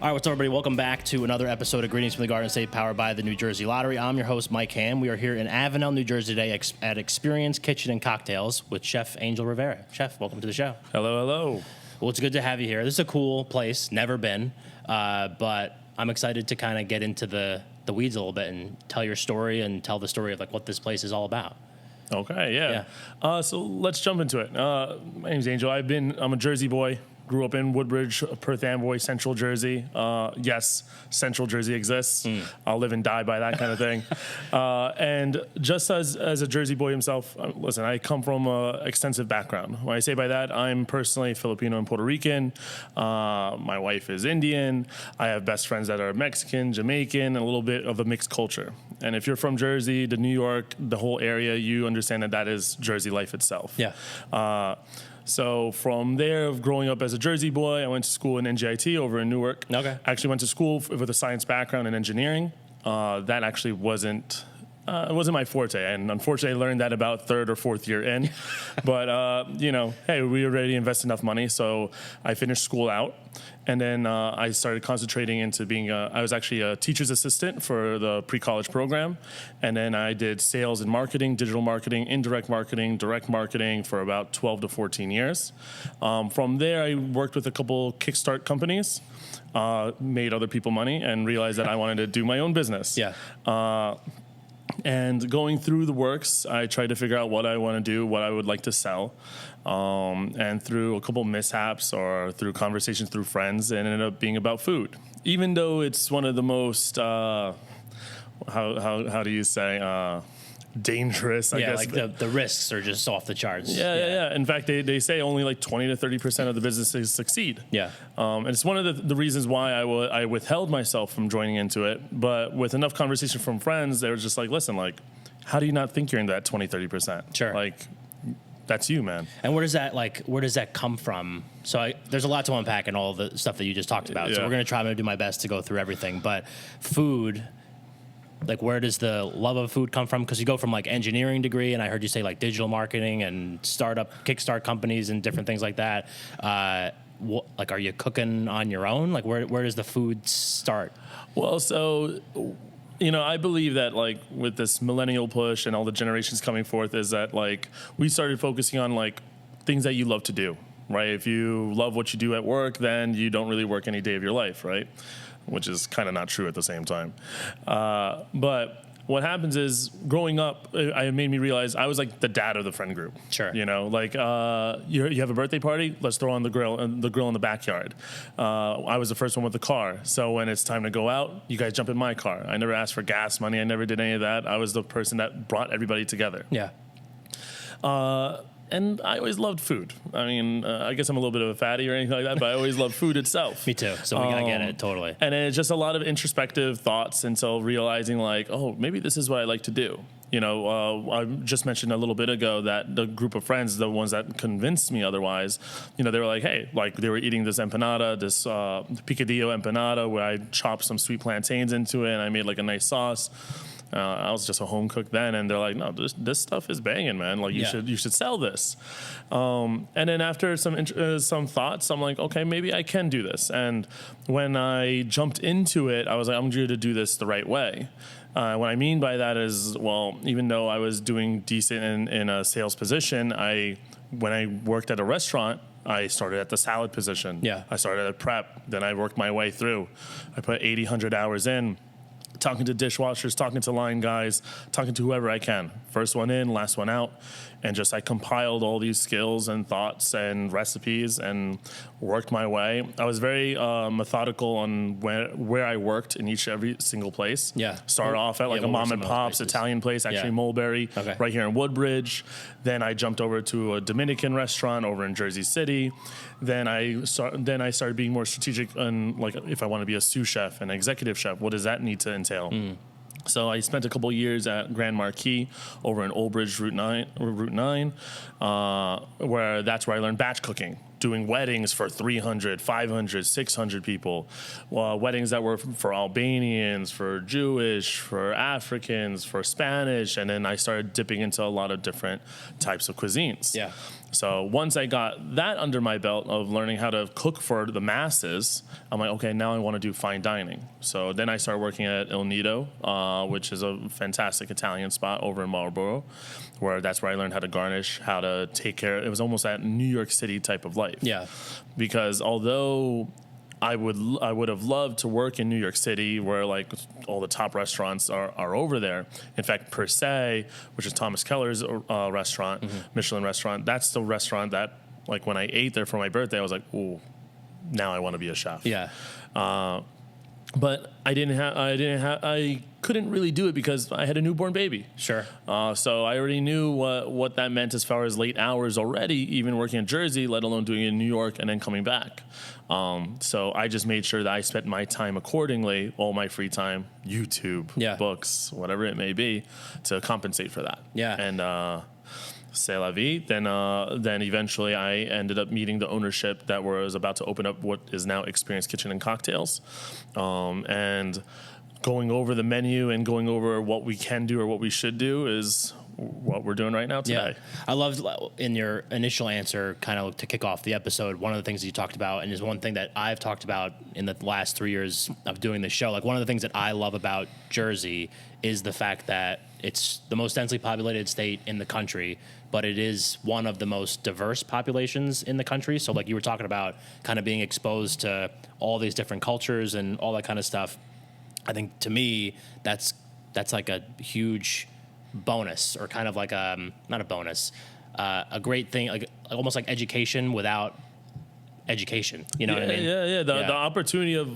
All right, what's up, everybody? Welcome back to another episode of Greetings from the Garden State, powered by the New Jersey Lottery. I'm your host, Mike Ham. We are here in Avenel, New Jersey today at Xperience Kitchen and Cocktails with Chef Angel Rivera. Chef, welcome to the show. Hello, hello. Well, it's good to have you here. This is a cool place, never been, but I'm excited to kind of get into the weeds a little bit and tell your story and tell the story of like what this place is all about. Okay, yeah. So let's jump into it. My name's Angel. I'm a Jersey boy. Grew up in Woodbridge, Perth Amboy, Central Jersey. Yes, Central Jersey exists. I'll live and die by that kind of thing. And just as a Jersey boy himself, listen, I come from an extensive background. When I say by that, I'm personally Filipino and Puerto Rican. My wife is Indian. I have best friends that are Mexican, Jamaican, and a little bit of a mixed culture. And if you're from Jersey, to New York, the whole area, you understand that is Jersey life itself. Yeah. So from there, growing up as a Jersey boy, I went to school in NJIT over in Newark. Okay. Actually went to school with a science background in engineering. That actually wasn't my forte, and unfortunately, I learned that about third or fourth year in. But hey, we already invested enough money, so I finished school out, and then I started concentrating into being. I was actually a teacher's assistant for the pre-college program, and then I did sales and marketing, digital marketing, indirect marketing, direct marketing for about 12 to 14 years. From there, I worked with a couple Kickstart companies. Made other people money, and realized that I wanted to do my own business. Yeah. And going through the works, I tried to figure out what I want to do, what I would like to sell. And through a couple mishaps or through conversations through friends, it ended up being about food. Even though it's one of the most, how do you say, dangerous, I guess. Like the risks are just off the charts. Yeah. In fact, they say only like 20 to 30% of the businesses succeed. Yeah. And it's one of the reasons why I withheld myself from joining into it. But with enough conversation from friends, they were just like, listen, like, how do you not think you're in that 20, 30%? Sure. Like, that's you, man. And where does that come from? So there's a lot to unpack in all the stuff that you just talked about. Yeah. So we're going to try to do my best to go through everything. But food, like, where does the love of food come from? Because you go from like engineering degree, and I heard you say like digital marketing and kickstart companies and different things like that. Like, are you cooking on your own? Like, where does the food start? Well, so, I believe that like with this millennial push and all the generations coming forth is that like we started focusing on like things that you love to do, right? If you love what you do at work, then you don't really work any day of your life, right? Which is kind of not true at the same time. But what happens is, growing up, it made me realize I was like the dad of the friend group. Sure. You have a birthday party, let's throw on the grill in the backyard. I was the first one with the car. So when it's time to go out, you guys jump in my car. I never asked for gas money. I never did any of that. I was the person that brought everybody together. Yeah. And I always loved food. I mean, I guess I'm a little bit of a fatty or anything like that, but I always loved food itself. Me too. So I get it totally. And it's just a lot of introspective thoughts until realizing like, oh, maybe this is what I like to do. I just mentioned a little bit ago that the group of friends, the ones that convinced me otherwise, they were like, hey, like they were eating this empanada, this picadillo empanada, where I chopped some sweet plantains into it and I made like a nice sauce. I was just a home cook then, and they're like, "No, this stuff is banging, man. Like you should sell this." And then after some thoughts, I'm like, "Okay, maybe I can do this." And when I jumped into it, I was like, "I'm going to do this the right way." What I mean by that is, well, even though I was doing decent in a sales position, when I worked at a restaurant, I started at the salad position. Yeah. I started at prep. Then I worked my way through. I put 80, 100 hours in. Talking to dishwashers, talking to line guys, talking to whoever I can. First one in, last one out. And just I compiled all these skills and thoughts and recipes and worked my way. I was very methodical on where I worked in every single place. Yeah. Started off at like a mom and pop's Italian place, actually Mulberry, right here in Woodbridge. Then I jumped over to a Dominican restaurant over in Jersey City. Then I started being more strategic on like if I want to be a sous chef, an executive chef, what does that need to entail? So I spent a couple years at Grand Marquis over in Old Bridge Route 9, where that's where I learned batch cooking. doing weddings for 300, 500, 600 people. Weddings that were for Albanians, for Jewish, for Africans, for Spanish. And then I started dipping into a lot of different types of cuisines. Yeah. So once I got that under my belt of learning how to cook for the masses, I'm like, okay, now I want to do fine dining. So then I started working at Il Nido, which is a fantastic Italian spot over in Marlborough, that's where I learned how to garnish, how to take care. It was almost that New York City type of life. Yeah. Because although I would have loved to work in New York City where like all the top restaurants are over there. In fact, Per Se, which is Thomas Keller's restaurant, Michelin restaurant, that's the restaurant that like when I ate there for my birthday, I was like, ooh, now I want to be a chef. Yeah. But I couldn't really do it because I had a newborn baby. Sure. So I already knew what that meant as far as late hours already, even working in Jersey, let alone doing it in New York and then coming back. So I just made sure that I spent my time accordingly, all my free time, YouTube, books, whatever it may be, to compensate for that. Yeah. And c'est la vie. Then eventually I ended up meeting the ownership that was about to open up what is now Xperience Kitchen and Cocktails. And going over the menu and going over what we can do or what we should do is what we're doing right now today. Yeah. I loved in your initial answer, kind of to kick off the episode, one of the things that you talked about, and is one thing that I've talked about in the last 3 years of doing this show. Like, one of the things that I love about Jersey is the fact that it's the most densely populated state in the country, but it is one of the most diverse populations in the country. So like you were talking about kind of being exposed to all these different cultures and all that kind of stuff. I think to me, that's like a huge bonus, or kind of like not a bonus, a great thing, like almost like education without education. You know what I mean? Yeah. The opportunity of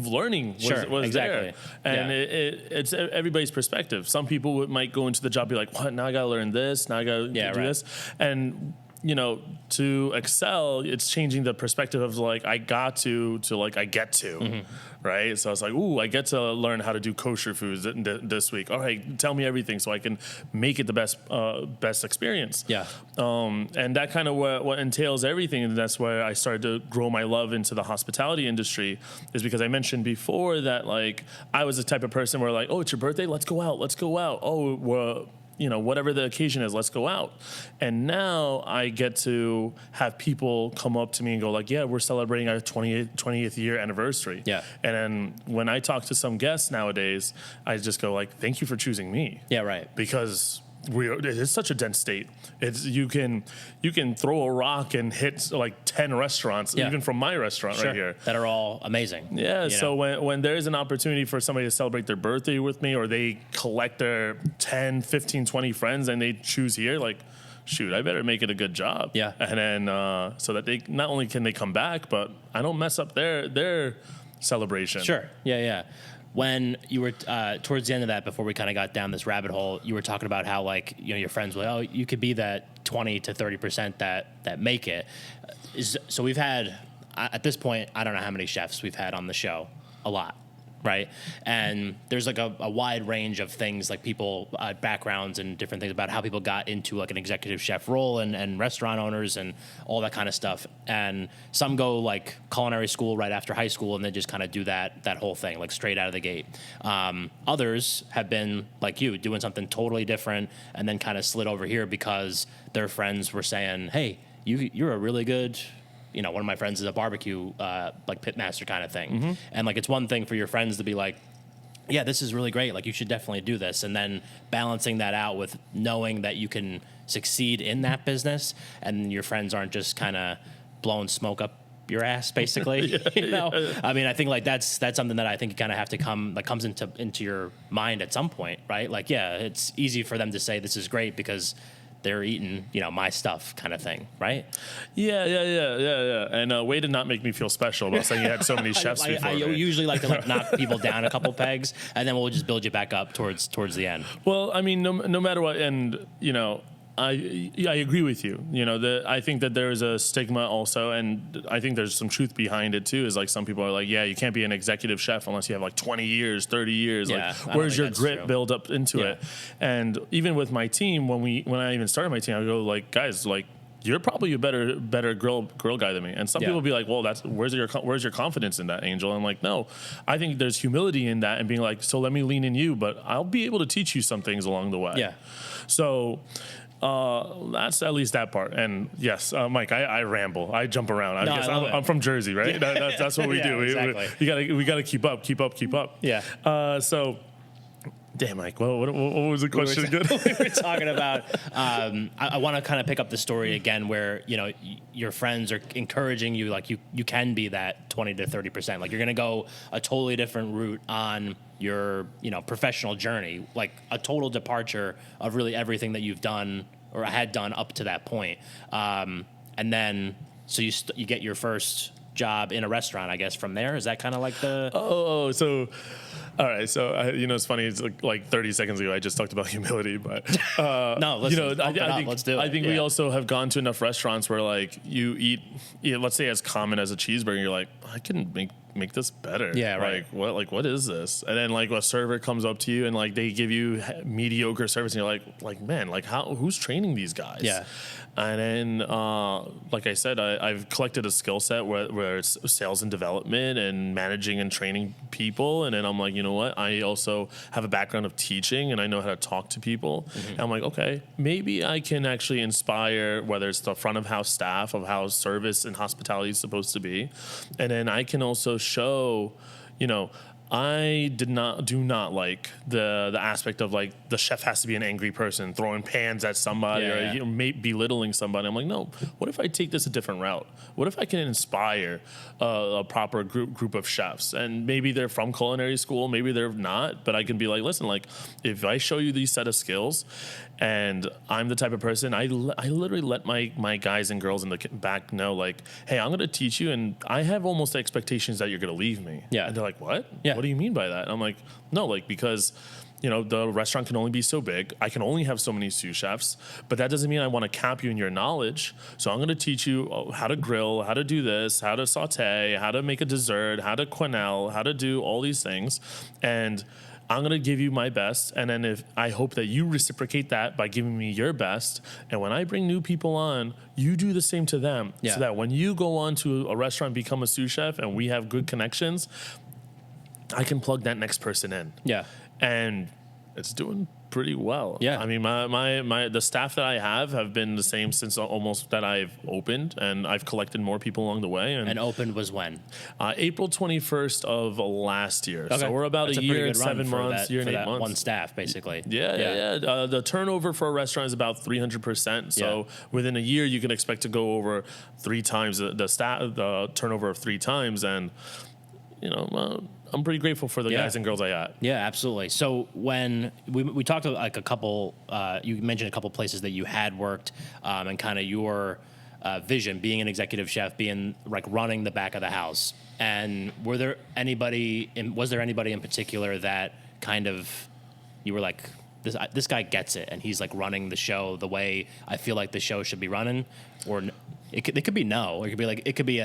learning was exactly. there. And it's everybody's perspective. Some people might go into the job, be like, what, now I got to learn this, now I got to do this. And, you know, to excel, it's changing the perspective of like, I got to like, I get to, right? So it's like, ooh, I get to learn how to do kosher foods this week. All right, tell me everything so I can make it the best experience. Yeah. And that kind of what entails everything. And that's why I started to grow my love into the hospitality industry, is because I mentioned before that, like, I was the type of person where like, oh, it's your birthday, let's go out. Oh, well, you know, whatever the occasion is, let's go out. And now I get to have people come up to me and go like, yeah, we're celebrating our 20th year anniversary. Yeah. And then when I talk to some guests nowadays, I just go like, thank you for choosing me. Yeah, right. Because it is such a dense state. It's you can throw a rock and hit like 10 restaurants, even from my restaurant right here, that are all amazing. Yeah. So when there is an opportunity for somebody to celebrate their birthday with me, or they collect their 10, 15, 20 friends and they choose here, like, shoot, I better make it a good job. Yeah. And then so that they not only can they come back, but I don't mess up their celebration. Sure. Yeah. When you were towards the end of that, before we kind of got down this rabbit hole, you were talking about how, like, you know, your friends were like, oh, you could be that 20 to 30% that make it. So we've had, at this point, I don't know how many chefs we've had on the show. A lot. Right. And there's like a wide range of things, like people, backgrounds and different things about how people got into like an executive chef role and restaurant owners and all that kind of stuff. And some go like culinary school right after high school and then just kind of do that whole thing, like straight out of the gate. Others have been like you, doing something totally different and then kind of slid over here because their friends were saying, hey, you're a really good, you know, one of my friends is a barbecue, like pitmaster kind of thing. And like, it's one thing for your friends to be like, yeah, this is really great. Like, you should definitely do this. And then balancing that out with knowing that you can succeed in that business and your friends aren't just kind of blowing smoke up your ass, basically. You know? I mean, I think like that's something that I think you kind of have to comes into your mind at some point, right? Like, yeah, it's easy for them to say this is great because they're eating, you know, my stuff kind of thing, right? Yeah. And way to not make me feel special about saying you had so many chefs before I me. usually like to like knock people down a couple pegs, and then we'll just build you back up towards the end. Well, I mean, no matter what, and, you know, I agree with you. You know, I think that there is a stigma also, and I think there's some truth behind it too. Is like some people are like, yeah, you can't be an executive chef unless you have like 20 years, 30 years. Yeah, like, where's your grit build up into Yeah. it? And even with my team, when I even started my team, I go like, guys, like, you're probably a better grill guy than me. And some people will be like, well, where's your confidence in that, Angel? And I'm like, no, I think there's humility in that and being like, so let me lean in you, but I'll be able to teach you some things along the way. Yeah. So That's at least that part. And yes, Mike, I ramble. I jump around. I guess I'm from Jersey, right? That's what we do. Exactly. We gotta keep up. Yeah. So, damn, Mike, what was the question again? We were talking about, I want to kind of pick up the story again where, your friends are encouraging you, like you can be that 20 to 30%. Like you're going to go a totally different route on your, professional journey, like a total departure of really everything that you've done or had done up to that point. And then, so you get your first job in a restaurant, I guess, from there. Is that kind of like the... All right, so it's funny. It's like 30 seconds ago, I just talked about humility, but no, listen, I think let's do it. I think we also have gone to enough restaurants where like you eat, let's say as common as a cheeseburger, you're like, I can make this better. Yeah, right. What is this? And then like a server comes up to you and like they give you mediocre service, and you're like man, like who's training these guys? Yeah. And then, like I said, I've collected a skill set where it's sales and development and managing and training people. And then I'm like, you know what? I also have a background of teaching and I know how to talk to people. Mm-hmm. And I'm like, okay, maybe I can actually inspire, whether it's the front of house staff of how service and hospitality is supposed to be. And then I can also show, I do not like the aspect of like the chef has to be an angry person throwing pans at somebody or belittling somebody. I'm like, no. What if I take this a different route? What if I can inspire a proper group of chefs? And maybe they're from culinary school, maybe they're not, but I can be like, listen, like if I show you these set of skills, and I'm the type of person, I literally let my guys and girls in the back know, like, hey, I'm going to teach you, and I have almost expectations that you're going to leave me. Yeah. And they're like, what? Yeah. What do you mean by that? And I'm like, no, like, because, the restaurant can only be so big. I can only have so many sous chefs, but that doesn't mean I want to cap you in your knowledge. So I'm going to teach you how to grill, how to do this, how to saute, how to make a dessert, how to quenelle, how to do all these things. And I'm going to give you my best, and then I hope that you reciprocate that by giving me your best. And when I bring new people on, you do the same to them, so that when you go on to a restaurant, become a sous chef, and we have good connections, I can plug that next person in. Yeah. And it's doing pretty well. Yeah. I mean, the staff that I have been the same since almost that I've opened, and I've collected more people along the way. And opened was when? April 21st of last year. Okay. So we're about That's a year and 7 months, year and 8 months. One staff, basically. Yeah. The turnover for a restaurant is about 300%. So within a year, you can expect to go over 3 times the turnover of 3 times, and I'm pretty grateful for the guys and girls I got. Yeah, absolutely. So when we talked about like a couple, you mentioned a couple places that you had worked, and kind of your vision, being an executive chef, being like running the back of the house. And was there anybody in particular that kind of you were like, this guy gets it, and he's like running the show the way I feel like the show should be running? Or it could be no. Or it could be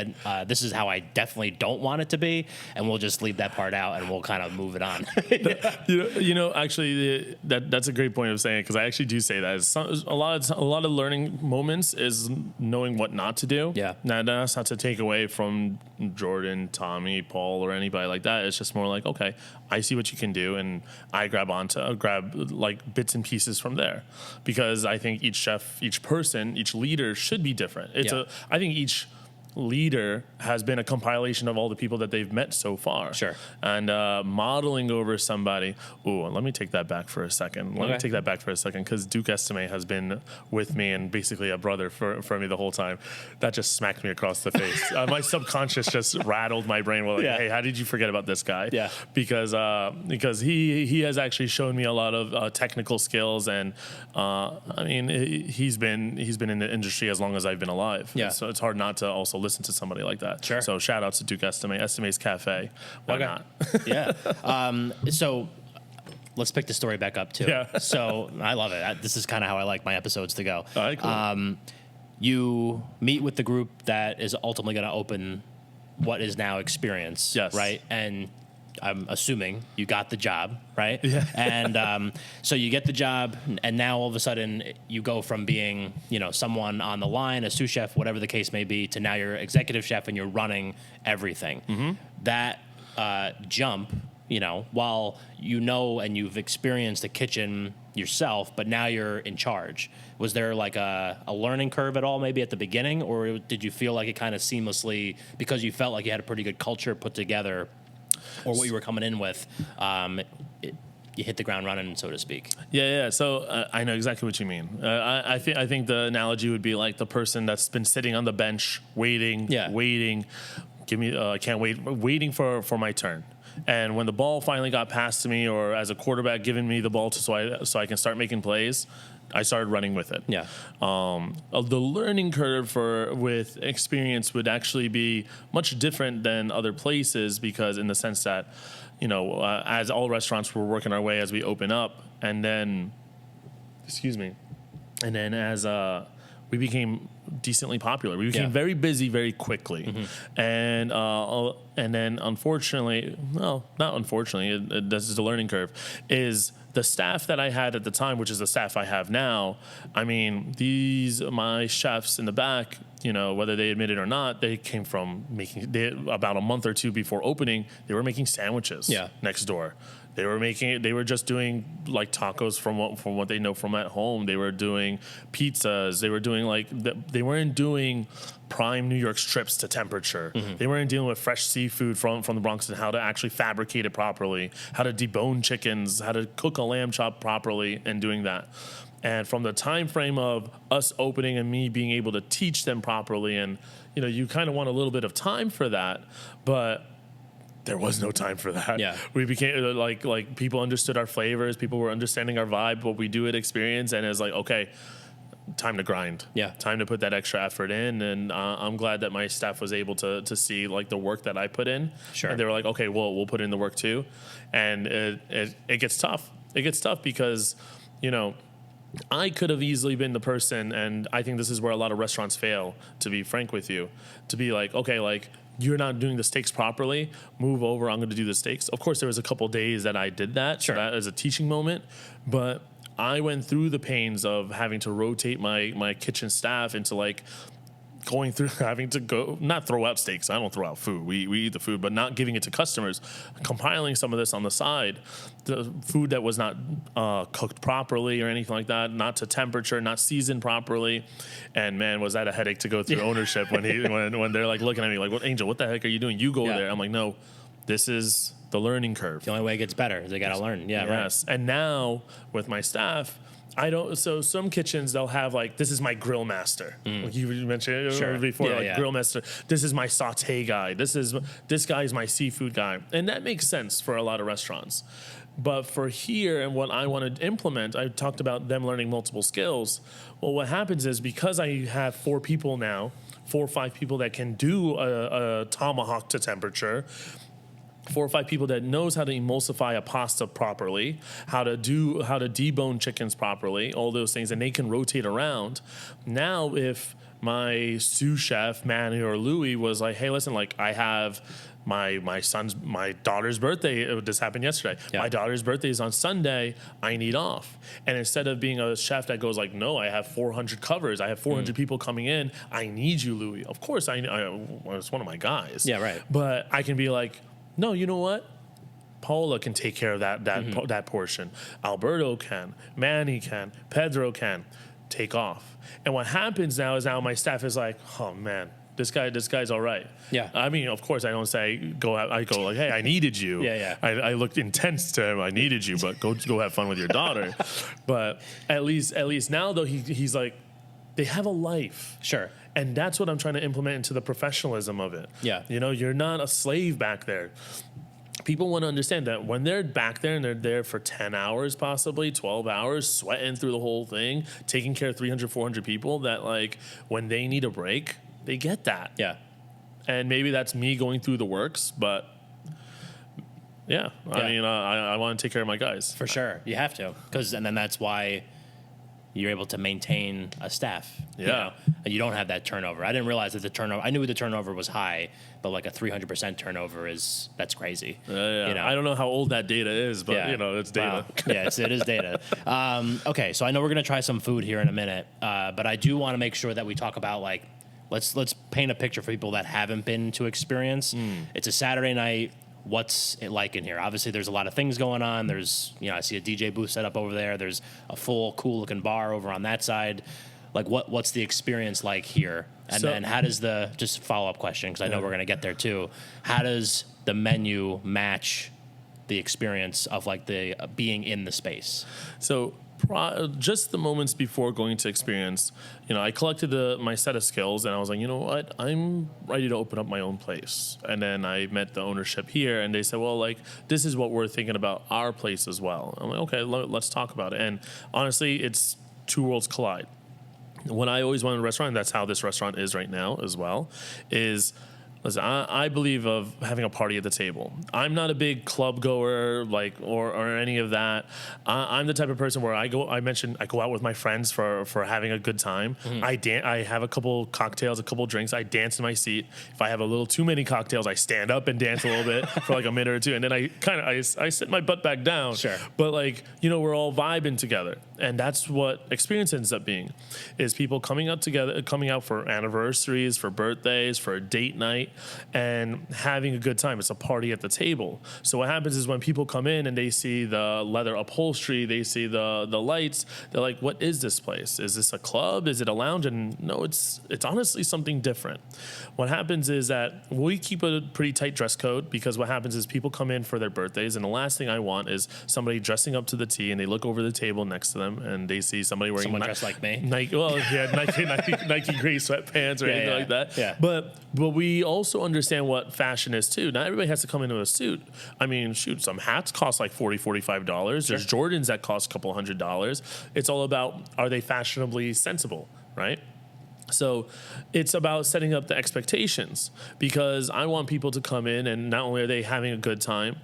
this is how I definitely don't want it to be, and we'll just leave that part out and we'll kind of move it on. Actually, that's a great point of saying it, because I actually do say that. A lot of learning moments is knowing what not to do. Yeah. Now, that's not to take away from Jordan, Tommy, Paul, or anybody like that. It's just more like, okay, I see what you can do, and I grab like bits and pieces from there, because I think each chef, each person, each leader should be different. I think each leader has been a compilation of all the people that they've met so far. Sure. And modeling over somebody. Ooh, let me take that back for a second. Because Duke Estime has been with me and basically a brother for me the whole time. That just smacked me across the face. My subconscious just rattled my brain. Well, hey, how did you forget about this guy? Yeah. Because he has actually shown me a lot of technical skills, and he's been in the industry as long as I've been alive. Yeah. So it's hard not to also listen to somebody like that. Sure. So shout out to Duke Estime's Cafe. Why not? Yeah. So let's pick the story back up too. Yeah. So I love it. This is kind of how I like my episodes to go. All right, cool. You meet with the group that is ultimately going to open what is now Xperience. Yes. Right. And I'm assuming you got the job, right? Yeah. And so you get the job, and now all of a sudden you go from being, someone on the line, a sous chef, whatever the case may be, to now you're executive chef and you're running everything. Mm-hmm. That jump while and you've experienced the kitchen yourself, but now you're in charge. Was there like a learning curve at all maybe at the beginning, or did you feel like it kind of seamlessly, because you felt like you had a pretty good culture put together, or what you were coming in with, you hit the ground running, so to speak? Yeah. So I know exactly what you mean. I think the analogy would be like the person that's been sitting on the bench waiting. Give me, I can't wait, waiting for my turn. And when the ball finally got passed to me, or as a quarterback giving me the ball so I can start making plays, I started running with it. Yeah. The learning curve with Xperience would actually be much different than other places, because in the sense that, as all restaurants, we're working our way as we open up, and then, as we became decently popular. We became very busy very quickly. Mm-hmm. And then unfortunately, well, not unfortunately, this is the learning curve, is the staff that I had at the time, which is the staff I have now. I mean, my chefs in the back, whether they admit it or not, they came from about a month or two before opening, they were making sandwiches next door. They were just doing like tacos from what they know from at home. They were doing pizzas. They were doing they weren't doing prime New York strips to temperature. Mm-hmm. They weren't dealing with fresh seafood from the Bronx and how to actually fabricate it properly, how to debone chickens, how to cook a lamb chop properly, and doing that. And from the time frame of us opening and me being able to teach them properly, and you kind of want a little bit of time for that, but there was no time for that. Yeah. We became like people understood our flavors, people were understanding our vibe, what we do at Xperience, and it's like, okay, time to grind. Yeah. Time to put that extra effort in, and I'm glad that my staff was able to see like the work that I put in. Sure. And they were like, okay, well, we'll put in the work too, and it gets tough. It gets tough because I could have easily been the person, and I think this is where a lot of restaurants fail, to be frank with you, to be like, okay, like, you're not doing the steaks properly, move over, I'm going to do the steaks. Of course, there was a couple days that I did that, sure, so that was a teaching moment, but I went through the pains of having to rotate my kitchen staff into like going through having to go, not throw out steaks. I don't throw out food. We eat the food, but not giving it to customers. Compiling some of this on the side, the food that was not cooked properly or anything like that, not to temperature, not seasoned properly. And man, was that a headache to go through ownership when they're like looking at me like, "What, Angel? What the heck are you doing? You go there." I'm like, "No, this is the learning curve. The only way it gets better is they got to learn." Yeah, yes. Right. And now with my staff, I don't. So some kitchens they'll have like, this is my grill master. Like you mentioned before, grill master. This is my saute guy. This guy is my seafood guy, and that makes sense for a lot of restaurants. But for here and what I want to implement, I talked about them learning multiple skills. Well, what happens is because I have 4 or 5 people that can do a tomahawk to temperature, 4 or 5 people that knows how to emulsify a pasta properly, how to debone chickens properly, all those things, and they can rotate around. Now, if my sous chef, Manny or Louis, was like, "Hey, listen, like I have my daughter's birthday. This happened yesterday. Yeah. My daughter's birthday is on Sunday. I need off." And instead of being a chef that goes like, "No, I have 400 covers. I have 400 people coming in. I need you, Louis." Of course, it's one of my guys. Yeah, right. But I can be like, "No, you know what? Paula can take care of that portion. Alberto can. Manny can. Pedro can. Take off." And what happens now is my staff is like, "Oh man, this guy's all right." Yeah. I mean, of course, I don't say go out. I go like, "Hey, I needed you." Yeah. I looked intense to him. "I needed you, but go have fun with your daughter." But at least now though he's like, they have a life. Sure. And that's what I'm trying to implement into the professionalism of it. Yeah. You're not a slave back there. People want to understand that when they're back there and they're there for 10 hours, possibly 12 hours, sweating through the whole thing, taking care of 300, 400 people, that like when they need a break, they get that. Yeah. And maybe that's me going through the works, but yeah. I mean, I want to take care of my guys. For sure. You have to. And then that's why you're able to maintain a staff. Yeah. And you don't have that turnover. I didn't realize that I knew the turnover was high, but like a 300% turnover that's crazy. I don't know how old that data is, but it's data. Wow. Yeah, it is data. Okay. So I know we're going to try some food here in a minute, but I do want to make sure that we talk about like, let's paint a picture for people that haven't been to Xperience. It's a Saturday night. what's it like in here? Obviously, there's a lot of things going on. There's, I see a DJ booth set up over there. There's a full, cool-looking bar over on that side. Like, what's the experience like here? And then how does just follow-up question, because I know we're going to get there too. How does the menu match the experience of like the being in the space? So just the moments before going to Xperience, I collected my set of skills, and I was like, you know what, I'm ready to open up my own place. And then I met the ownership here, and they said, well, like, this is what we're thinking about our place as well. I'm like, okay, let's talk about it. And honestly, it's two worlds collide. When I always wanted a restaurant, and that's how this restaurant is right now as well, is, listen, I believe of having a party at the table. I'm not a big club goer, or any of that. I'm the type of person where I go out with my friends for having a good time. Mm-hmm. I have a couple cocktails, a couple drinks. I dance in my seat. If I have a little too many cocktails, I stand up and dance a little bit for like a minute or two, and then I sit my butt back down. Sure. But we're all vibing together, and that's what Xperience ends up being, is people coming out together, coming out for anniversaries, for birthdays, for a date night, and having a good time. It's a party at the table. So what happens is when people come in and they see the leather upholstery, they see the lights, they're like, what is this place? Is this a club? Is it a lounge? And no, it's honestly something different. What happens is that we keep a pretty tight dress code, because what happens is people come in for their birthdays, and the last thing I want is somebody dressing up to the T, and they look over the table next to them and they see somebody wearing dressed like me. Nike gray sweatpants or anything like that. Yeah. But we also understand what fashion is too. Not everybody has to come into a suit. I mean, shoot, some hats cost like $40, $45. Sure. There's Jordans that cost a couple $100. It's all about, are they fashionably sensible, right? So it's about setting up the expectations, because I want people to come in and not only are they having a good time,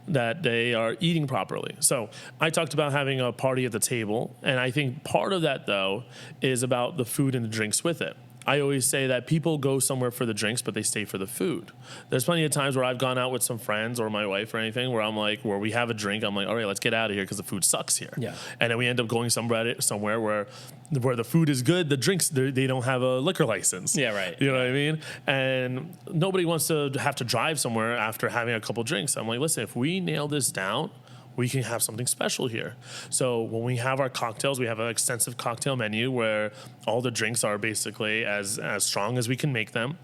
that they are eating properly. So I talked about having a party at the table, and I think part of that, though, is about the food and the drinks with it. I always say that people go somewhere for the drinks, but they stay for the food. There's plenty of times where I've gone out with some friends or my wife or anything where we have a drink. I'm like, all right, let's get out of here because the food sucks here. Yeah. And then we end up going somewhere where the food is good, the drinks, they don't have a liquor license. Yeah, right. You know what I mean? And nobody wants to have to drive somewhere after having a couple drinks. I'm like, listen, if we nail this down, we can have something special here. So when we have our cocktails, we have an extensive cocktail menu where all the drinks are basically as strong as we can make them.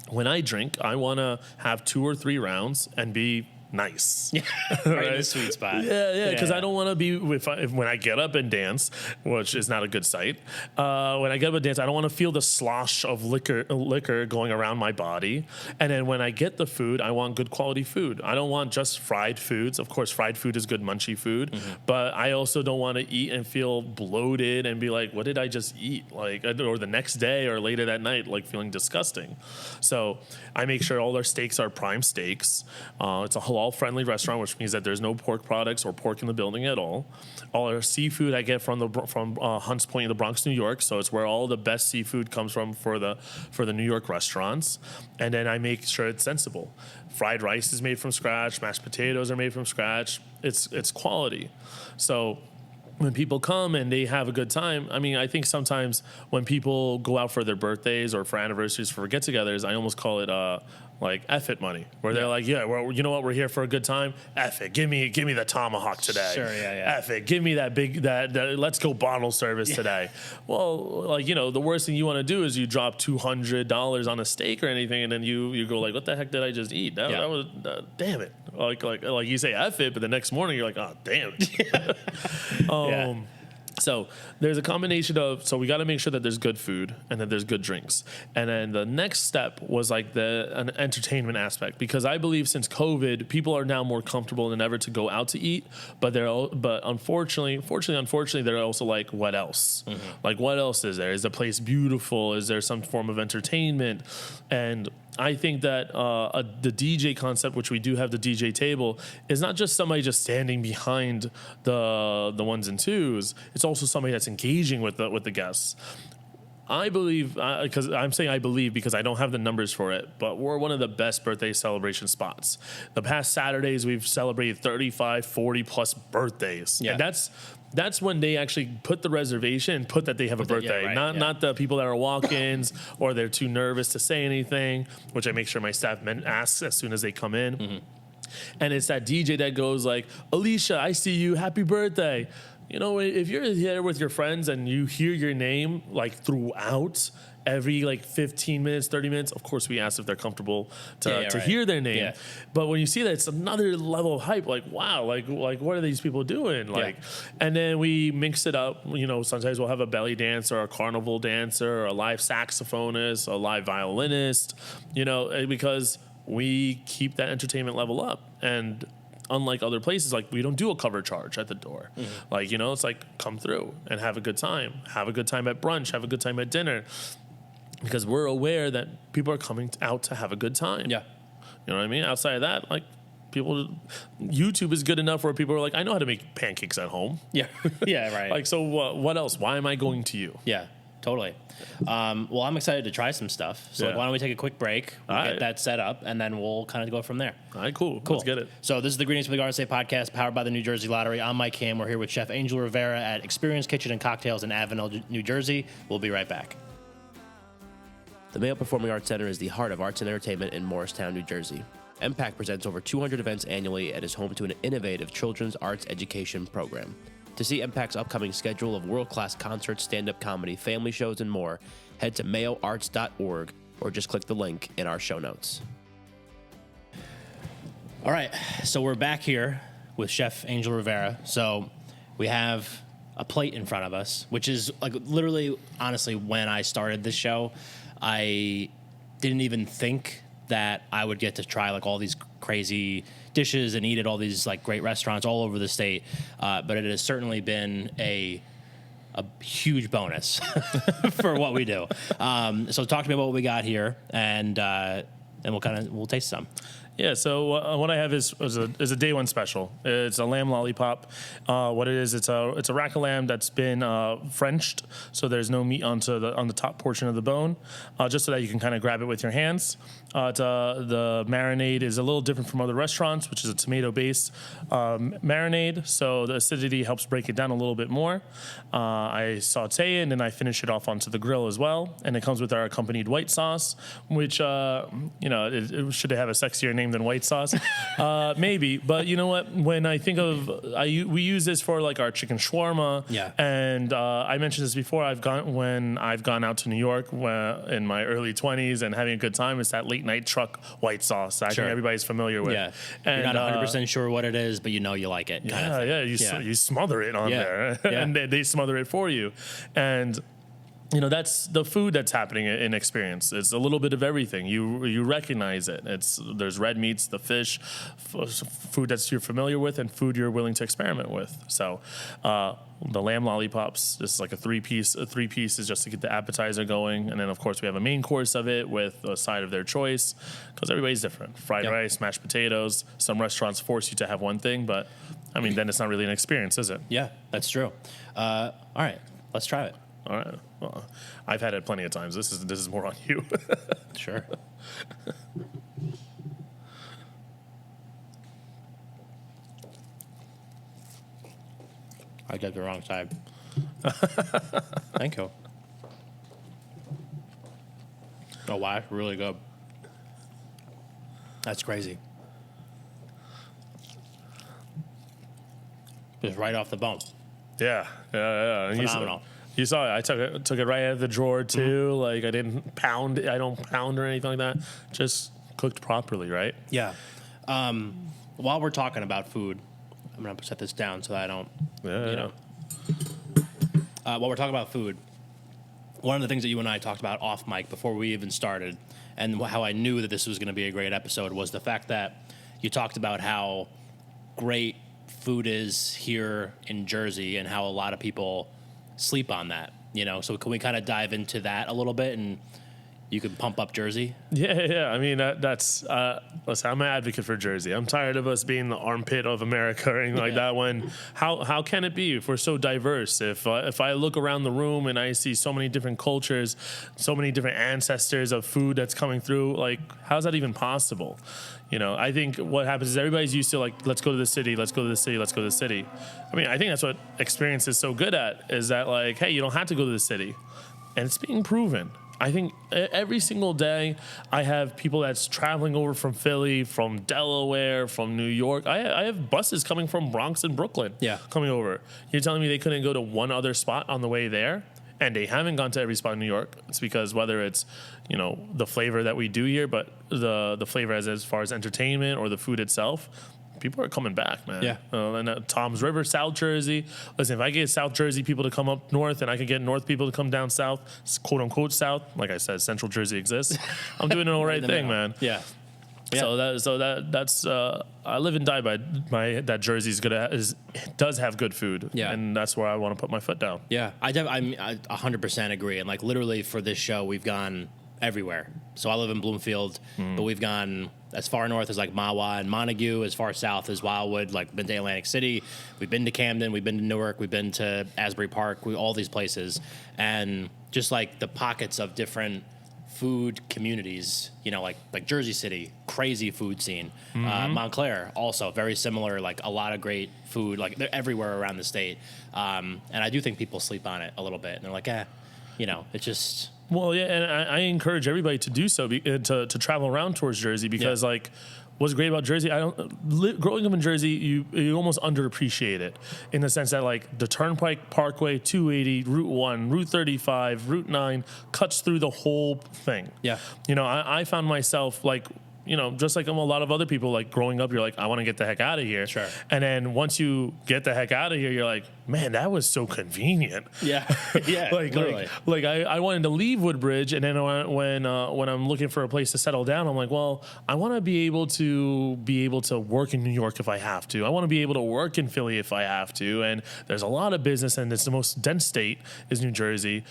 When I drink, I want to have 2 or 3 rounds and be nice. Yeah, right in the sweet spot. Yeah, because I don't want to be when I get up and dance, which is not a good sight. When I get up and dance, I don't want to feel the slosh of liquor going around my body. And then when I get the food, I want good quality food. I don't want just fried foods. Of course, fried food is good munchy food, but I also don't want to eat and feel bloated and be like, what did I just eat? Or the next day or later that night, feeling disgusting. So I make sure all our steaks are prime steaks. It's a halal-friendly restaurant, which means that there's no pork products or pork in the building at all. All our seafood I get from Hunts Point in the Bronx, New York, so it's where all the best seafood comes from for the New York restaurants. And then I make sure it's sensible. Fried rice is made from scratch. Mashed potatoes are made from scratch. It's quality. So when people come and they have a good time, I mean, I think sometimes when people go out for their birthdays or for anniversaries, for get-togethers, I almost call it F it money, where they're like, yeah, well, you know what, we're here for a good time. F it, give me the tomahawk today. Sure, yeah. F it, give me that let's go bottle service today. Well, the worst thing you want to do is you drop $200 on a steak or anything, and then you go like, what the heck did I just eat? That was damn it. Like you say F it, but the next morning you're like, oh damn it. So there's a combination so we got to make sure that there's good food and that there's good drinks. And then the next step was an entertainment aspect, because I believe since COVID, people are now more comfortable than ever to go out to eat. But unfortunately, they're also like, what else? Mm-hmm. Like, what else is there? Is the place beautiful? Is there some form of entertainment? And I think that the DJ concept, which we do have the DJ table, is not just somebody just standing behind the ones and twos. It's also somebody that's engaging with the guests. I believe, because I'm saying I believe because I don't have the numbers for it, but we're one of the best birthday celebration spots. The past Saturdays, we've celebrated 35, 40 plus birthdays. Yeah. And that's when they actually put the reservation and put that they have a birthday. Right, not the people that are walk-ins or they're too nervous to say anything, which I make sure my staff asks as soon as they come in. Mm-hmm. And it's that DJ that goes like, Alicia, I see you, happy birthday. You know, if you're here with your friends and you hear your name like throughout every like 15 minutes, 30 minutes, of course we ask if they're comfortable to hear their name. Yeah. But when you see that, it's another level of hype. Like, wow, like what are these people doing? Like, and then we mix it up. You know, sometimes we'll have a belly dancer, a carnival dancer, a live saxophonist, a live violinist, you know, because we keep that entertainment level up. And unlike other places, like we don't do a cover charge at the door. Mm-hmm. Like, you know, it's like come through and have a good time. Have a good time at brunch, have a good time at dinner. Because we're aware that people are coming out to have a good time. Yeah. You know what I mean? Outside of that, like YouTube is good enough where people are like, I know how to make pancakes at home. Yeah. Yeah, right. Like, so what else? Why am I going to you? Yeah, totally. Well, I'm excited to try some stuff. So why don't we take a quick break, get that set up, and then we'll kind of go from there. All right, cool. Let's get it. So this is the Greetings from the Garden State podcast, powered by the New Jersey Lottery. I'm Mike Ham. We're here with Chef Angel Rivera at Xperience Kitchen and Cocktails in Avenel, New Jersey. We'll be right back. The Mayo Performing Arts Center is the heart of arts and entertainment in Morristown, New Jersey. MPAC presents over 200 events annually and is home to an innovative children's arts education program. To see MPAC's upcoming schedule of world-class concerts, stand-up comedy, family shows, and more, head to mayoarts.org or just click the link in our show notes. All right, so we're back here with Chef Angel Rivera. So we have a plate in front of us, which is like literally, honestly, when I started this show, I didn't even think that I would get to try like all these crazy dishes and eat at all these like great restaurants all over the state. But it has certainly been a huge bonus for what we do. So talk to me about what we got here, and we'll taste some. Yeah, so what I have is a day one special. It's a lamb lollipop. What it is, it's a rack of lamb that's been Frenched, so there's no meat on the top portion of the bone, just so that you can kind of grab it with your hands. The marinade is a little different from other restaurants, which is a tomato-based marinade, so the acidity helps break it down a little bit more. I saute it, and then I finish it off onto the grill as well, and it comes with our accompanied white sauce, which, it should have a sexier name than white sauce, maybe. But you know what? When I think of, we use this for like our chicken shawarma. Yeah. And I mentioned this before. When I've gone out to New York in my early 20s and having a good time, it's that late night truck white sauce. I think everybody's familiar with. Yeah. And you're not 100% sure what it is, but you know you like it. You smother it on there, and they smother it for you, and. You know, that's the food that's happening in Xperience. It's a little bit of everything. You recognize it. There's red meats, the fish, food that you're familiar with, and food you're willing to experiment with. So the lamb lollipops, this is like a three piece is just to get the appetizer going. And then, of course, we have a main course of it with a side of their choice, because everybody's different. Fried rice, mashed potatoes. Some restaurants force you to have one thing, but, I mean, then it's not really an experience, is it? Yeah, that's true. All right, let's try it. All right. Well, I've had it plenty of times. This is more on you. Sure. I got the wrong side. Thank you. Oh, wow. Really good. That's crazy. Just right off the bone. Yeah. Phenomenal. You saw it. I took it right out of the drawer too. Mm-hmm. Like I didn't pound. I don't pound or anything like that. Just cooked properly, right? Yeah. While we're talking about food, I'm gonna set this down so that I don't. While we're talking about food, one of the things that you and I talked about off mic before we even started, and how I knew that this was going to be a great episode, was the fact that you talked about how great food is here in Jersey and how a lot of people sleep on that, so can we kind of dive into that a little bit, and you can pump up Jersey? Yeah. I mean, that's listen, I'm an advocate for Jersey. I'm tired of us being the armpit of America or anything like that. When how can it be if we're so diverse? If I look around the room and I see so many different cultures, so many different ancestors of food that's coming through, like how's that even possible? I think what happens is everybody's used to like, let's go to the city, let's go to the city, let's go to the city. I mean, I think that's what Xperience is so good at, is that like, hey, you don't have to go to the city. And it's being proven. I think every single day I have people that's traveling over from Philly, from Delaware, from New York. I have buses coming from Bronx and Brooklyn coming over. You're telling me they couldn't go to one other spot on the way there? And they haven't gone to every spot in New York. It's because whether it's, the flavor that we do here, but the flavor as far as entertainment or the food itself, people are coming back, man. Yeah. And Tom's River, South Jersey. Listen, if I get South Jersey people to come up north and I can get North people to come down south, quote unquote south, like I said, Central Jersey exists, I'm doing the right thing, man. Yeah. Yeah. So that's I live and die by that Jersey's does have good food. Yeah. And that's where I want to put my foot down. Yeah. I 100% agree. And like literally for this show, we've gone everywhere. So I live in Bloomfield, but we've gone as far north as like Mahwah and Montague, as far south as Wildwood, like been to Atlantic City, we've been to Camden, we've been to Newark, we've been to Asbury Park, all these places. And just like the pockets of different food communities, like Jersey City, crazy food scene. Montclair, also very similar, like a lot of great food, like they're everywhere around the state. And I do think people sleep on it a little bit, and they're like, it's just. Well, yeah, and I encourage everybody to do so, to travel around towards Jersey, because what's great about Jersey, growing up in Jersey, you almost underappreciate it in the sense that like the Turnpike, Parkway, 280, Route 1, Route 35, Route 9 cuts through the whole thing. Yeah. I found myself like, just like a lot of other people, like growing up, you're like, I want to get the heck out of here. Sure. And then once you get the heck out of here, you're like, man, that was so convenient. Yeah. Yeah. like I wanted to leave Woodbridge, and then when I'm looking for a place to settle down, I'm like, well, I want to be able to work in New York if I have to. I want to be able to work in Philly if I have to. And there's a lot of business, and it's the most dense state is New Jersey.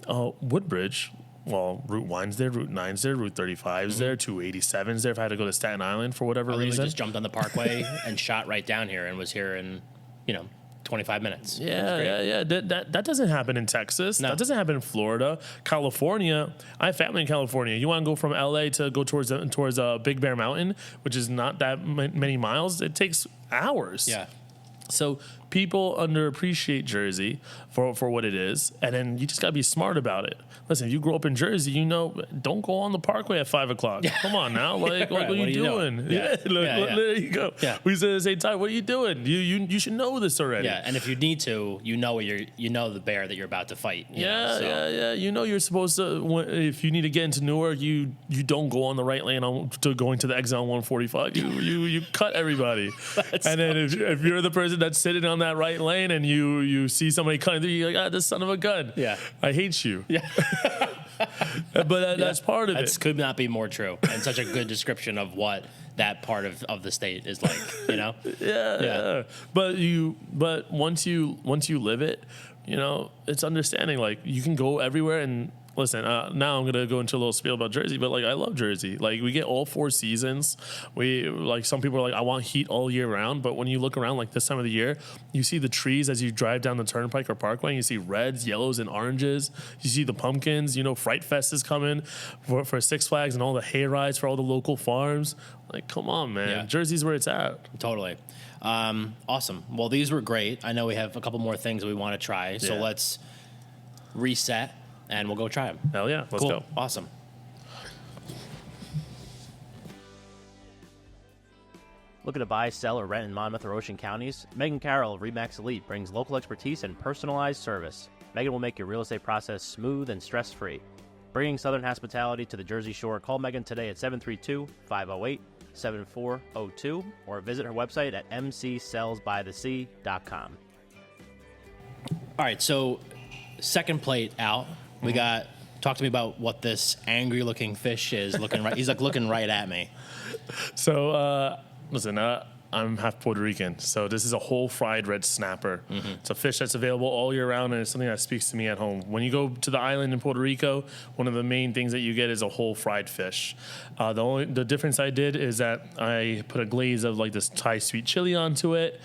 Woodbridge. Well, Route 1's there, Route 9's there, Route 35's there, 287's there. If I had to go to Staten Island for whatever reason. I just jumped on the Parkway and shot right down here and was here in, 25 minutes. Yeah. That doesn't happen in Texas. No. That doesn't happen in Florida. California. I have family in California. You want to go from LA to go towards Big Bear Mountain, which is not that many miles. It takes hours. Yeah. So people underappreciate Jersey for what it is, and then you just got to be smart about it. Listen, if you grow up in Jersey, don't go on the Parkway at 5 o'clock. Come on now, right. What are you doing? There you go. Yeah. We said at the same time, what are you doing? You should know this already. Yeah, and if you need to, you know the bear that you're about to fight. Yeah. You're supposed to. If you need to get into Newark, you don't go on the right lane to going to the exit on 145. You cut everybody. And then if you're the person that's sitting on that right lane and you see somebody cutting through, you're like, this son of a gun. Yeah. I hate you. Yeah. But that's part of it. That could not be more true, and such a good description of what that part of the state is like. Yeah. But once you live it, it's understanding. Like you can go everywhere and. Listen, now I'm gonna go into a little spiel about Jersey, but like I love Jersey. Like we get all 4 seasons. Some people are like, I want heat all year round, but when you look around like this time of the year, you see the trees as you drive down the Turnpike or Parkway. And you see reds, yellows, and oranges. You see the pumpkins. Fright Fest is coming for Six Flags and all the hay rides for all the local farms. Like, come on, man, Yeah. Jersey's where it's at. Totally. Awesome. Well, these were great. I know we have a couple more things we want to try, so let's reset. And we'll go try them. Hell yeah, let's go. Awesome. Looking to buy, sell, or rent in Monmouth or Ocean counties? Megan Carroll of RE/MAX Elite brings local expertise and personalized service. Megan will make your real estate process smooth and stress-free. Bringing Southern hospitality to the Jersey Shore, call Megan today at 732-508-7402 or visit her website at mcsellsbythesea.com. All right, so second plate out. We got, talk to me about what this angry looking fish is looking right. He's like looking right at me. So, listen, I'm half Puerto Rican, so this is a whole fried red snapper. It's a fish that's available all year round, and it's something that speaks to me at home. When you go to the island in Puerto Rico, one of the main things that you get is a whole fried fish. The difference I did is that I put a glaze of like this Thai sweet chili onto it.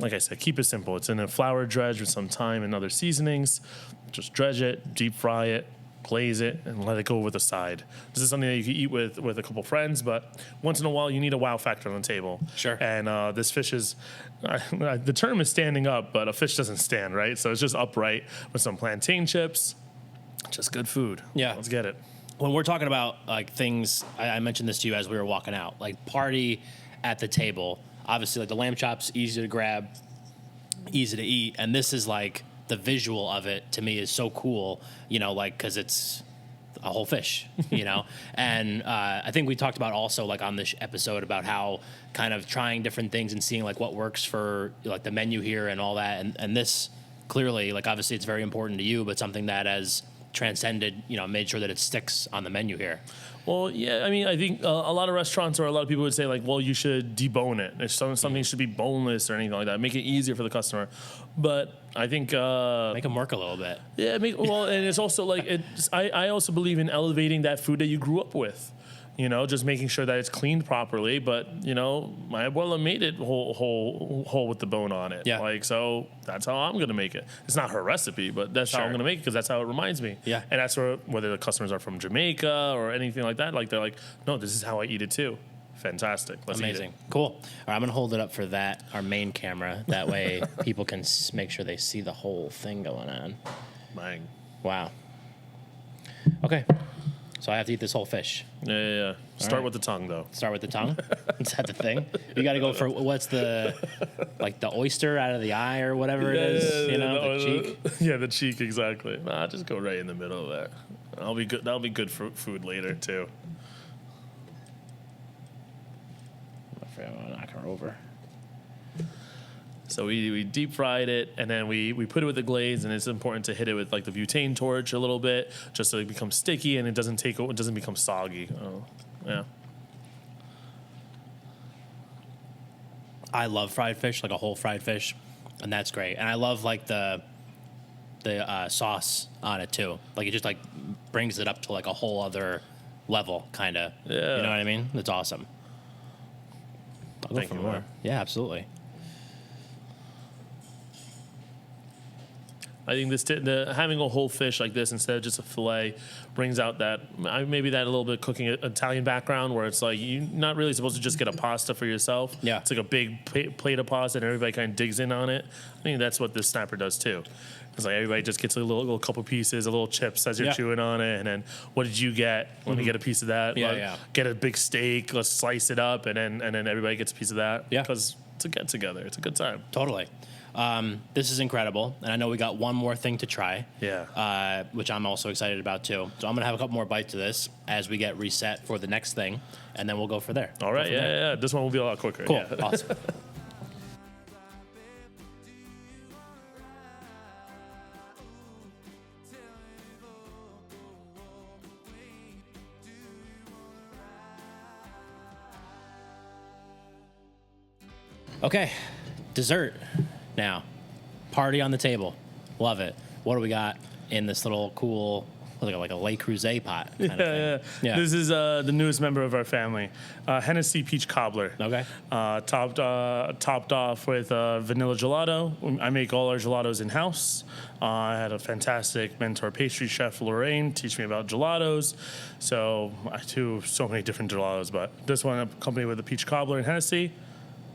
Like I said, keep it simple. It's in a flour dredge with some thyme and other seasonings. Just dredge it, deep fry it, glaze it, and let it go with a side. This is something that you can eat with a couple friends, but once in a while you need a wow factor on the table. Sure. And this fish is, the term is standing up, but a fish doesn't stand, right? So it's just upright with some plantain chips, Just good food. Yeah. Let's get it. When we're talking about like things, I mentioned this to you as we were walking out, like party at the table. Obviously, like the lamb chops, easy to grab, easy to eat, and this is like the visual of it to me is so cool, you know, like because it's a whole fish, you know. And I think we talked about also like on this episode about how kind of trying different things and seeing like what works for like the menu here and all that, and this clearly, like obviously it's very important to you, but something that has transcended, you know, made sure that it sticks on the menu here. Well, yeah, I mean, I think a lot of restaurants or a lot of people would say, like, well, you should debone it. If something should be boneless or anything like that. Make it easier for the customer. But I think... Make them work a little bit. Yeah, and it's also like... I also believe in elevating that food that you grew up with. You know, just making sure that it's cleaned properly. But, you know, my abuela made it whole with the bone on it. Yeah. Like, so that's how I'm going to make it. It's not her recipe, but that's how I'm going to make it because that's how it reminds me. Yeah. And that's whether the customers are from Jamaica or anything like that, like they're like, no, this is how I eat it too. Fantastic. Let's Amazing. eat it. Cool. All right, I'm going to hold it up for that, our main camera. That way people can make sure they see the whole thing going on. Bang. Wow. Okay. So I have to eat this whole fish. Yeah. Start right. with the tongue, though. Start with the tongue? Is that the thing? You got to go for, what's the, like the oyster out of the eye or whatever it is, you know, the cheek? Yeah, the cheek, exactly. Nah, just go right in the middle of that. That'll be good. That'll be good for food later, too. I'm afraid I'm going to knock her over. So we deep fried it, and then we put it with the glaze, and it's important to hit it with like the butane torch a little bit, just so it becomes sticky and it doesn't become soggy. Oh, yeah. I love fried fish, like a whole fried fish, and that's great. And I love like the sauce on it too. Like it just like brings it up to like a whole other level, kind of. Yeah. You know what I mean? It's awesome. I'll go Thank for you, more. man. Yeah, absolutely. I think having a whole fish like this instead of just a fillet brings out that maybe that a little bit cooking Italian background where it's like you're not really supposed to just get a pasta for yourself. Yeah. It's like a big plate of pasta and everybody kind of digs in on it. I think that's what this snapper does too. It's like everybody just gets a little couple pieces, a little chips as you're chewing on it, and then what did you get? Let me get a piece of that. Yeah. Get a big steak. Let's slice it up, and then everybody gets a piece of that. Yeah. Because it's a get together. It's a good time. Totally. This is incredible, and I know we got one more thing to try. Yeah. Which I'm also excited about too. So I'm gonna have a couple more bites of this as we get reset for the next thing, and then we'll go for there. All right. Yeah. This one will be a lot quicker. Cool. Yeah. Awesome. Okay, dessert now. Party on the table. Love it. What do we got in this little cool, like a Le Creuset pot kind of thing? Yeah. This is the newest member of our family, Hennessy Peach Cobbler. Okay. Topped off with vanilla gelato. I make all our gelatos in-house. I had a fantastic mentor pastry chef, Lorraine, teach me about gelatos. So I do so many different gelatos, but this one accompanied with the peach cobbler and Hennessy.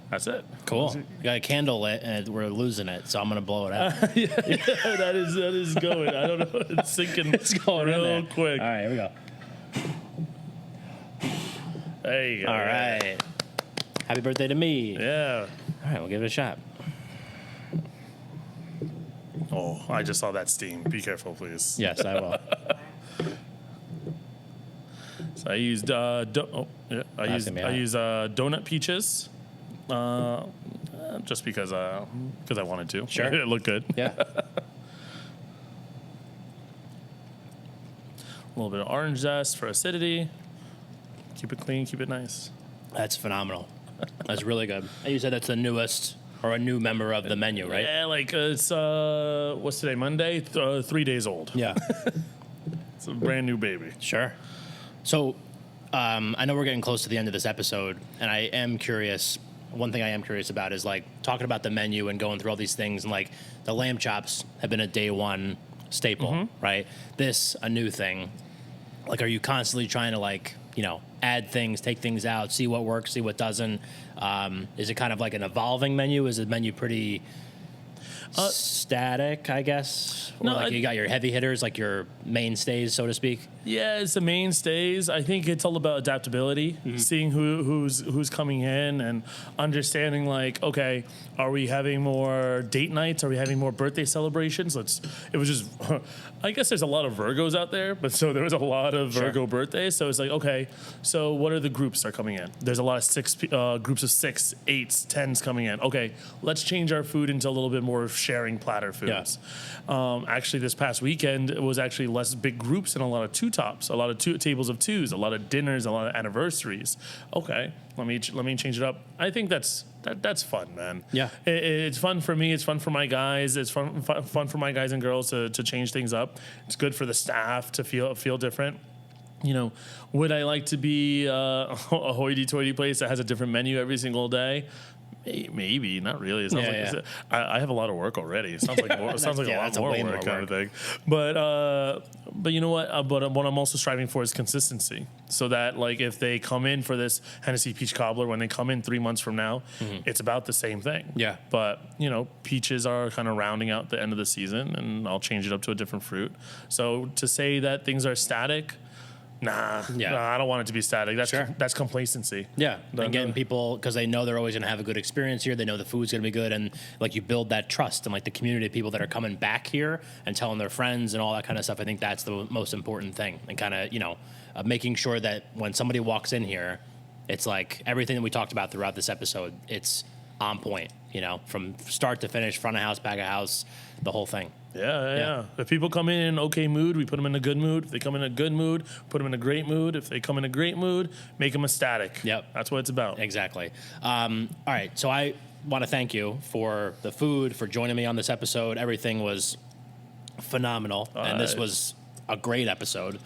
That's it. Cool. You got a candle lit, and we're losing it, so I'm gonna blow it out. Yeah, that is going. I don't know. It's sinking. It's going real in there. quick. All right, here we go. There you go. All right. Happy birthday to me. Yeah. All right, we'll give it a shot. Oh, I just saw that steam. Be careful, please. Yes, I will. So I used donut peaches. Just because I wanted to. Sure. It looked good. Yeah. A little bit of orange zest for acidity. Keep it clean, keep it nice. That's phenomenal. That's really good. And you said that's the newest or a new member of the menu, right? Yeah, like it's what's today? Monday. 3 days old. Yeah. It's a brand new baby. Sure. So, I know we're getting close to the end of this episode, and I am curious. One thing I am curious about is like talking about the menu and going through all these things, and like the lamb chops have been a day one staple, right? This a new thing. Like, are you constantly trying to like, you know, add things, take things out, see what works, see what doesn't? Is it kind of like an evolving menu? Is the menu pretty? static, I guess? Or No, like you got your heavy hitters, like your mainstays, so to speak? Yeah, it's the mainstays. I think it's all about adaptability, seeing who's coming in and understanding like, okay, are we having more date nights? Are we having more birthday celebrations? It was just, I guess there's a lot of Virgos out there, but so there was a lot of Virgo birthdays. So it's like, okay, so what are the groups that are coming in? There's a lot of groups of 6, 8s, 10s coming in. Okay, let's change our food into a little bit more of sharing platter foods. Yeah. Actually, this past weekend, it was actually less big groups and a lot of two-tops, a lot of tables of twos, a lot of dinners, a lot of anniversaries. Okay, let me change it up. I think that's fun, man. Yeah, it's fun for me. It's fun for my guys. It's fun for my guys and girls to change things up. It's good for the staff to feel different. You know, would I like to be a hoity-toity place that has a different menu every single day? Maybe, not really. It sounds like I have a lot of work already. It sounds like a lot more work kind of thing. But you know what? But what I'm also striving for is consistency, so that like if they come in for this Hennessy peach cobbler, when they come in 3 months from now, it's about the same thing. Yeah. But you know, peaches are kind of rounding out the end of the season, and I'll change it up to a different fruit. So to say that things are static. Nah, I don't want it to be static. That's complacency. Yeah, and getting people, because they know they're always going to have a good experience here. They know the food's going to be good, and like you build that trust and like the community of people that are coming back here and telling their friends and all that kind of stuff. I think that's the most important thing, and kind of making sure that when somebody walks in here, it's like everything that we talked about throughout this episode. It's on point, from start to finish, front of house, back of house, the whole thing. Yeah. If people come in an okay mood, we put them in a good mood. If they come in a good mood, put them in a great mood. If they come in a great mood, make them ecstatic. Yep. That's what it's about. Exactly. All right. So I want to thank you for the food, for joining me on this episode. Everything was phenomenal. And this was a great episode.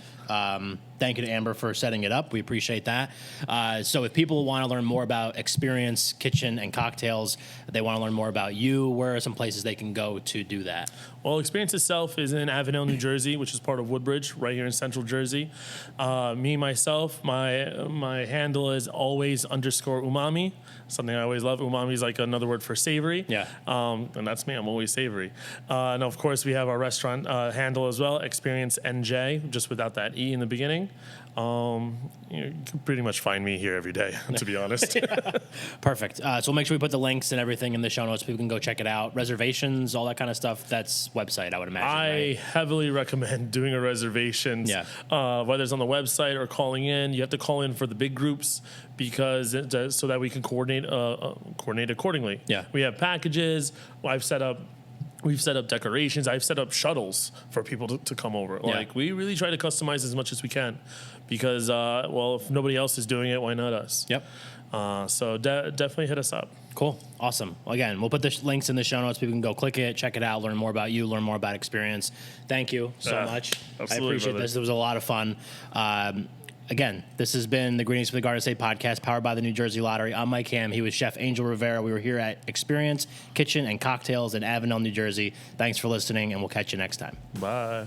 Thank you to Amber for setting it up. We appreciate that. So if people want to learn more about Xperience Kitchen and Cocktails, they want to learn more about you, where are some places they can go to do that? Well, Xperience itself is in Avenel, New Jersey, which is part of Woodbridge, right here in Central Jersey. Myself, my handle is always_umami, something I always love. Umami is like another word for savory. Yeah. And that's me. I'm always savory. And of course, we have our restaurant handle as well, Xperience NJ, just without that E in the beginning. You can pretty much find me here every day, to be honest. Perfect. So we'll make sure we put the links and everything in the show notes. People can go check it out. Reservations, all that kind of stuff. That's website, I would imagine. I heavily recommend doing a reservations. Yeah. Whether it's on the website or calling in. You have to call in for the big groups because so that we can coordinate accordingly. Yeah. We have packages. We've set up decorations. I've set up shuttles for people to come over. Yeah. Like, we really try to customize as much as we can because, if nobody else is doing it, why not us? Yep. So definitely hit us up. Cool. Awesome. Well, again, we'll put the links in the show notes. People can go click it, check it out, learn more about you, learn more about Xperience. Thank you so much. Absolutely, I appreciate this. It was a lot of fun. Again, this has been the Greetings from the Garden State podcast powered by the New Jersey Lottery. I'm Mike Ham. He was Chef Angel Rivera. We were here at Xperience Kitchen and Cocktails in Avenel, New Jersey. Thanks for listening, and we'll catch you next time. Bye.